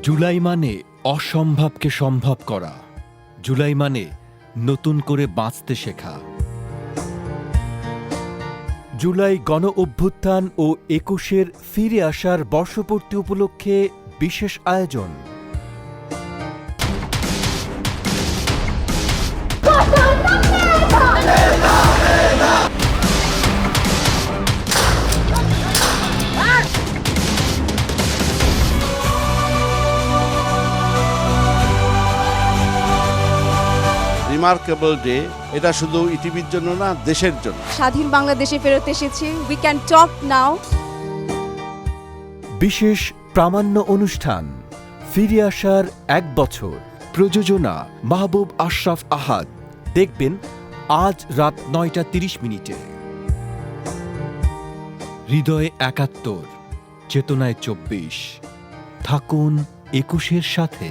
জুলাই মানে অসম্ভবকে সম্ভব করা। জুলাই মানে নতুন করে বাঁচতে শেখা। জুলাই গণ অভ্যুত্থান ও ২১-এর ফিরে আসার বর্ষপূর্তি উপলক্ষে বিশেষ আয়োজন। রিমার্কেবল ডে, এটা শুধু ইটিভির জন্য না, দেশের জন্য। স্বাধীন বাংলাদেশে ফেরত এসেছি। উই ক্যান টক নাও। বিশেষ প্রামাণ্য অনুষ্ঠান ফিরে আসার ১ বছর। প্রযোজনা মাহবুব আশরাফ আহাদ। দেখবেন আজ রাত ৯টা ৩০ মিনিটে। হৃদয়ে ৭১, চেতনায় ২৪। থাকুন ২১-এর সাথে।